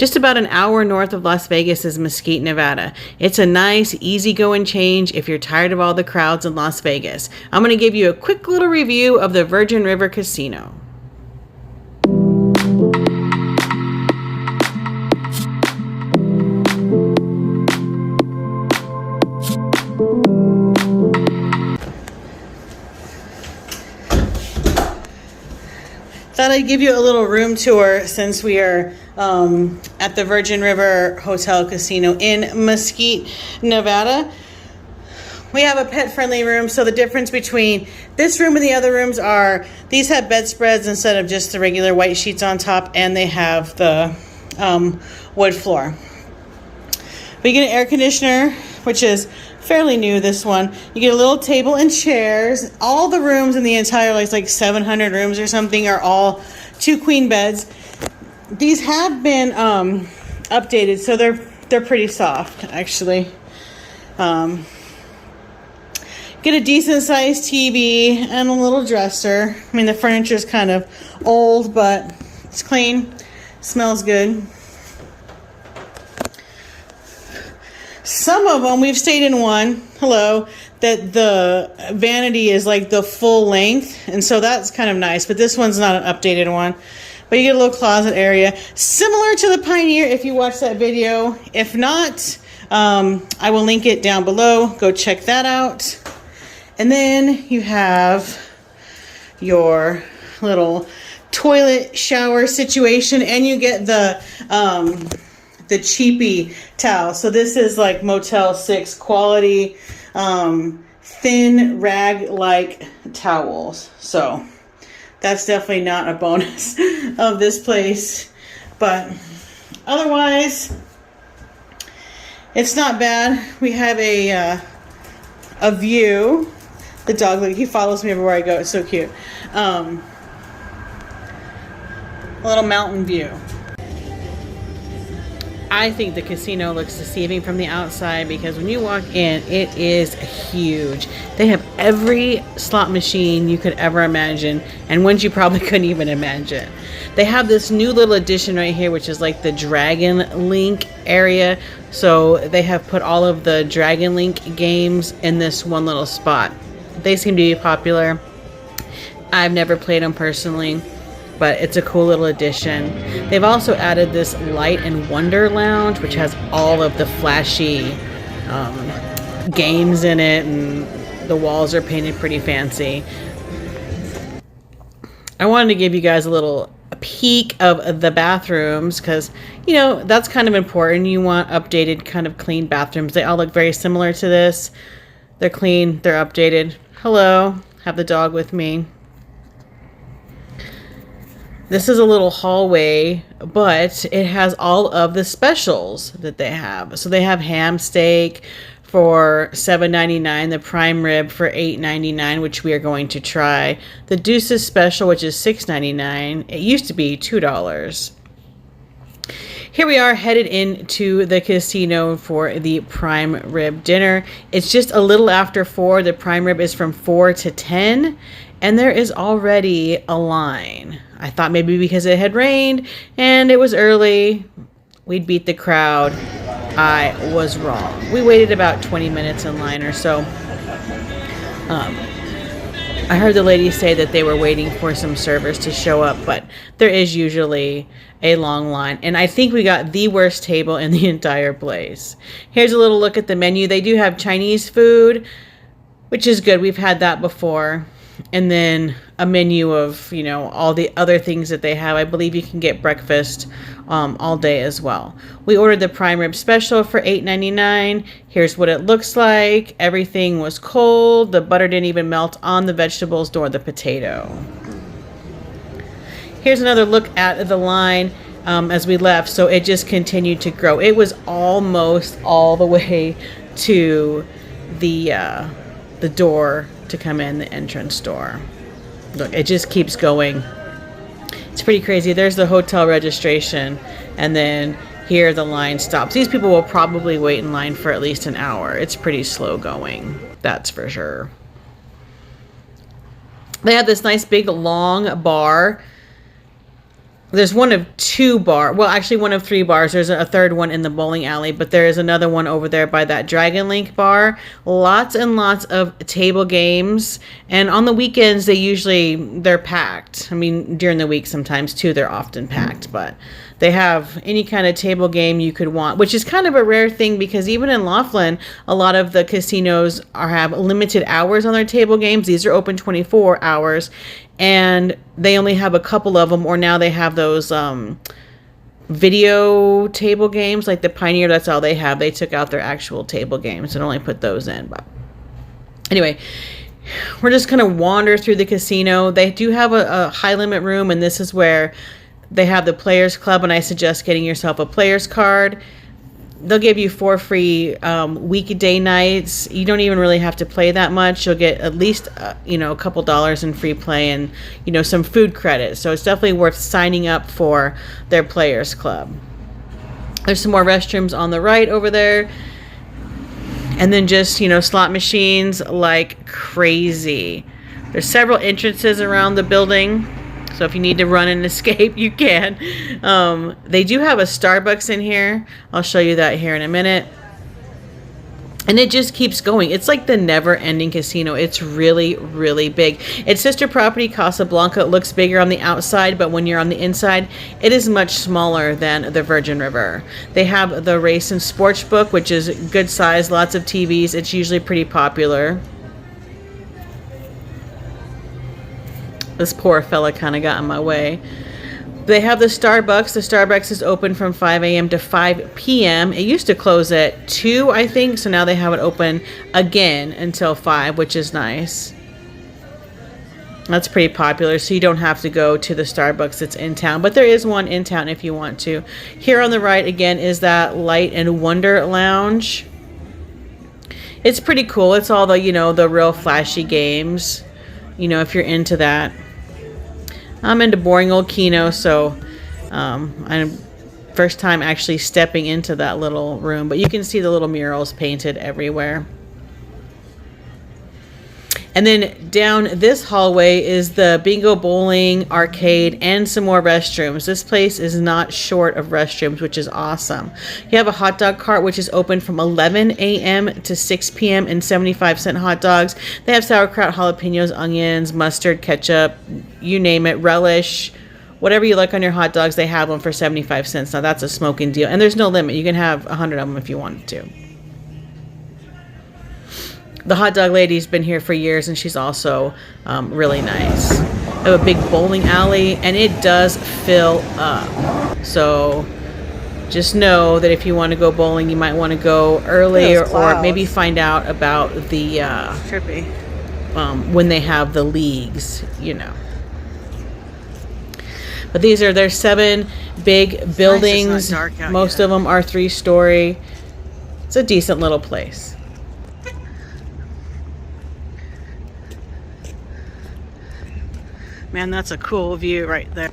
Just about an hour north of Las Vegas is Mesquite, Nevada. It's a nice, easygoing change if you're tired of all the crowds in Las Vegas. I'm going to give you a quick little review of the Virgin River Casino. Thought I'd give you a little room tour since we are at the Virgin River Hotel Casino in Mesquite, Nevada. We have a pet-friendly room, so the difference between this room and the other rooms are these have bedspreads instead of just the regular white sheets on top, and they have the wood floor. We get an air conditioner, which is fairly new, this one. You get a little table and chairs. All the rooms in the entire, like 700 rooms or something, are all 2 queen beds. These have been updated, so they're pretty soft, actually. Get a decent sized TV and a little dresser. I mean, the furniture is kind of old, but it's clean, smells good. Some of them, we've stayed in one, that the vanity is like the full length, and so that's kind of nice, but this one's not an updated one. But you get a little closet area, similar to the Pioneer if you watch that video. If not, I will link it down below. Go check that out. And then you have your little toilet shower situation, and you get the cheapy towel. So this is like Motel 6 quality, thin rag-like towels. So that's definitely not a bonus of this place. But otherwise, it's not bad. We have a view. The dog, look, he follows me everywhere I go. It's so cute. A little mountain view. I think the casino looks deceiving from the outside because when you walk in, it is huge. They have every slot machine you could ever imagine, and ones you probably couldn't even imagine. They have this new little addition right here, which is like the Dragon Link area. So they have put all of the Dragon Link games in this one little spot. They seem to be popular. I've never played them personally, but it's a cool little addition. They've also added this Light and Wonder Lounge, which has all of the flashy games in it, and the walls are painted pretty fancy. I wanted to give you guys a little peek of the bathrooms because, you know, that's kind of important. You want updated, kind of clean bathrooms. They all look very similar to this. They're clean, they're updated. Hello, have the dog with me. This is a little hallway, but it has all of the specials that they have. So they have ham steak for $7.99, the prime rib for $8.99, which we are going to try. The Deuces special, which is $6.99. It used to be $2. Here we are headed into the casino for the prime rib dinner. It's just a little after 4. The prime rib is from 4 to 10. And there is already a line. I thought maybe because it had rained and it was early, we'd beat the crowd. I was wrong. We waited about 20 minutes in line or so. I heard the lady say that they were waiting for some servers to show up, but there is usually a long line. And I think we got the worst table in the entire place. Here's a little look at the menu. They do have Chinese food, which is good. We've had that before. And then a menu of, you know, all the other things that they have. I believe you can get breakfast all day as well. We ordered the prime rib special for $8.99. Here's what it looks like. Everything was cold. The butter didn't even melt on the vegetables nor the potato. Here's another look at the line as we left. So it just continued to grow. It was almost all the way to the door to come in, the entrance door. Look, it just keeps going. It's pretty crazy. There's the hotel registration, and then here the line stops. These people will probably wait in line for at least an hour. It's pretty slow going, that's for sure. They have this nice big long bar. there's one of two bar. Well, actually one of three bars. There's a third one in the bowling alley, but there is another one over there by that Dragon Link bar. Lots and lots of table games. And on the weekends, they're packed. I mean, during the week sometimes too, they're often packed, but they have any kind of table game you could want, which is kind of a rare thing because even in Laughlin, a lot of the casinos have limited hours on their table games. These are open 24 hours. And they only have a couple of them, or now they have those video table games like the Pioneer. That's all they have. They took out their actual table games and only put those in. But anyway, we're just going to wander through the casino. They do have a high limit room, and this is where they have the Players Club, and I suggest getting yourself a Players card. They'll give you 4 free weekday nights. You don't even really have to play that much. You'll get at least a couple dollars in free play and some food credit. So it's definitely worth signing up for their Players Club. There's some more restrooms on the right over there. And then just slot machines like crazy. There's several entrances around the building. So if you need to run and escape, you can. They do have a Starbucks in here. I'll show you that here in a minute. And it just keeps going. It's like the never-ending casino. It's really, really big. Its sister property, Casablanca, looks bigger on the outside, but when you're on the inside, it is much smaller than the Virgin River. They have the Race and Sports Book, which is good size, lots of TVs. It's usually pretty popular. This poor fella kind of got in my way. They have the Starbucks. The Starbucks is open from 5 a.m. to 5 p.m. It used to close at 2, I think. So now they have it open again until 5, which is nice. That's pretty popular. So you don't have to go to the Starbucks that's in town. But there is one in town if you want to. Here on the right, again, is that Light and Wonder Lounge. It's pretty cool. It's all the, the real flashy games. If you're into that. I'm into boring old Keno, so I'm first time actually stepping into that little room. But you can see the little murals painted everywhere. And then down this hallway is the bingo, bowling, arcade, and some more restrooms. This place is not short of restrooms, which is awesome. You have a hot dog cart, which is open from 11 a.m. to 6 p.m. and 75-cent hot dogs. They have sauerkraut, jalapenos, onions, mustard, ketchup, you name it, relish. Whatever you like on your hot dogs, they have them for 75 cents. Now, that's a smoking deal. And there's no limit. You can have 100 of them if you wanted to. The hot dog lady's been here for years, and she's also really nice. I have a big bowling alley, and it does fill up. So just know that if you want to go bowling, you might want to go early or maybe find out about the when they have the leagues, But these are their 7 big buildings. Most of them are 3-story. It's a decent little place. Man, that's a cool view right there.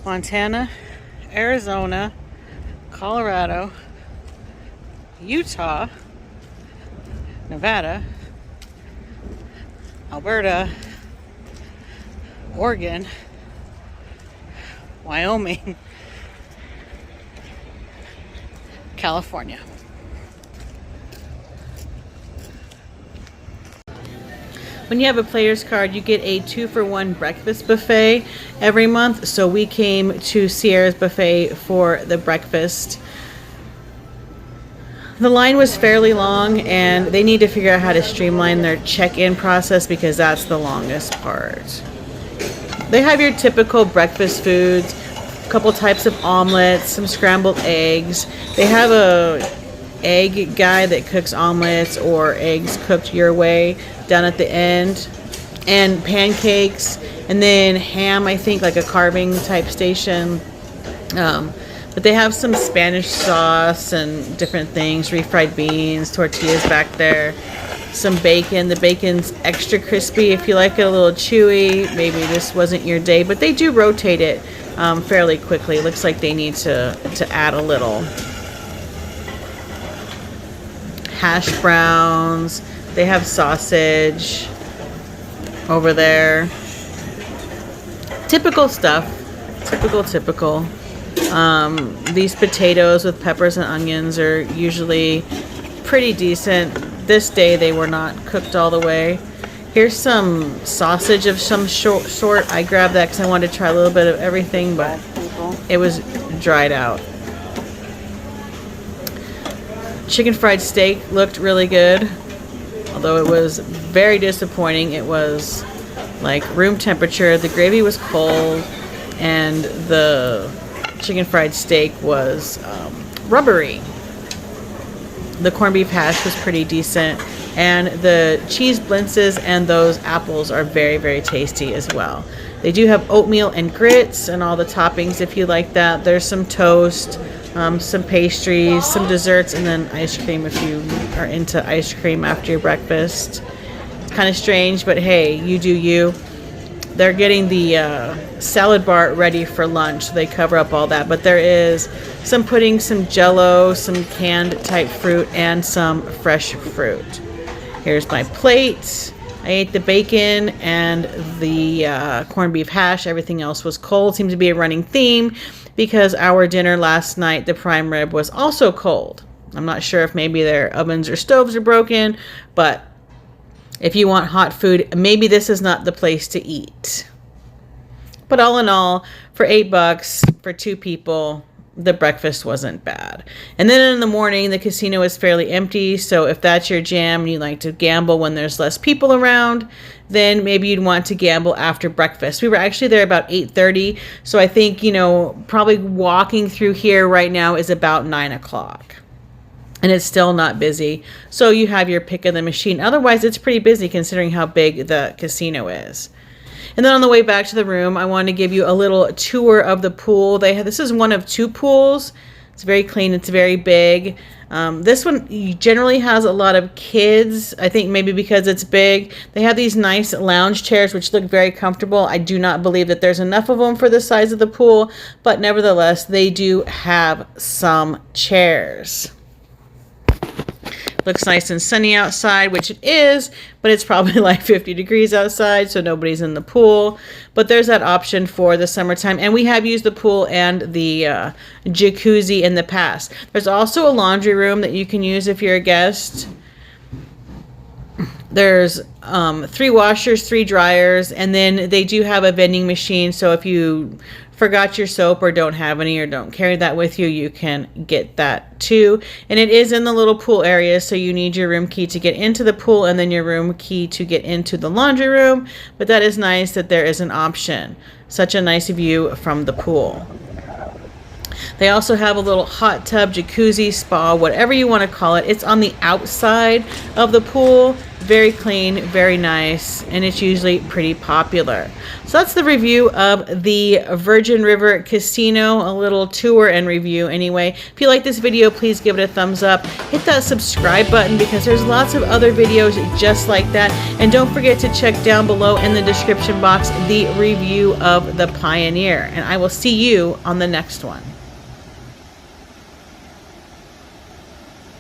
Montana, Arizona, Colorado, Utah, Nevada, Alberta, Oregon, Wyoming, California. When you have a player's card, you get a 2-for-1 breakfast buffet every month. So we came to Sierra's buffet for the breakfast. The line was fairly long, and they need to figure out how to streamline their check-in process because that's the longest part. They have your typical breakfast foods, a couple types of omelets, some scrambled eggs. They have a egg guy that cooks omelets or eggs cooked your way down at the end, and pancakes, and then ham, I think, like a carving type station. But they have some Spanish sauce and different things, refried beans, tortillas back there, some bacon. The bacon's extra crispy if you like it a little chewy. Maybe this wasn't your day, but they do rotate it fairly quickly. It looks like they need to add a little. Hash browns. They have sausage over there. Typical stuff. Typical. These potatoes with peppers and onions are usually pretty decent. This day they were not cooked all the way. Here's some sausage of some sort. I grabbed that because I wanted to try a little bit of everything, but it was dried out. Chicken fried steak looked really good, although it was very disappointing. It was like room temperature. The gravy was cold, and the chicken fried steak was rubbery. The corned beef hash was pretty decent, and the cheese blintzes and those apples are very, very tasty as well. They do have oatmeal and grits and all the toppings if you like that. There's some toast, some pastries, some desserts, and then ice cream if you are into ice cream after your breakfast. It's kind of strange, but hey, you do you. They're getting the salad bar ready for lunch, so they cover up all that. But there is some pudding, some jello, some canned type fruit, and some fresh fruit. Here's my plate. I ate the bacon and the corned beef hash. Everything else was cold. Seems to be a running theme because our dinner last night, the prime rib, was also cold. I'm not sure if maybe their ovens or stoves are broken, but if you want hot food, maybe this is not the place to eat. But all in all, for $8 for 2 people, the breakfast wasn't bad. And then in the morning, the casino is fairly empty. So if that's your jam and you like to gamble when there's less people around, then maybe you'd want to gamble after breakfast. We were actually there about 8:30. So I think, probably walking through here right now is about 9 o'clock. And it's still not busy. So you have your pick of the machine. Otherwise, it's pretty busy considering how big the casino is. And then on the way back to the room, I wanted to give you a little tour of the pool. This is one of 2 pools. It's very clean. It's very big. This one generally has a lot of kids. I think maybe because it's big. They have these nice lounge chairs which look very comfortable. I do not believe that there's enough of them for the size of the pool, but nevertheless, they do have some chairs. Looks nice and sunny outside, which it is, but it's probably like 50 degrees outside, so nobody's in the pool. But there's that option for the summertime, and we have used the pool and the jacuzzi in the past. There's also a laundry room that you can use if you're a guest. There's 3 washers, 3 dryers, and then they do have a vending machine, so if you forgot your soap or don't have any or don't carry that with you, you can get that too. And it is in the little pool area, so you need your room key to get into the pool and then your room key to get into the laundry room. But that is nice that there is an option. Such a nice view from the pool. They also have a little hot tub, jacuzzi, spa, whatever you want to call it. It's on the outside of the pool. Very clean, very nice, and it's usually pretty popular. So that's the review of the Virgin River Casino, a little tour and review anyway. If you like this video, please give it a thumbs up. Hit that subscribe button because there's lots of other videos just like that. And don't forget to check down below in the description box the review of the Pioneer. And I will see you on the next one.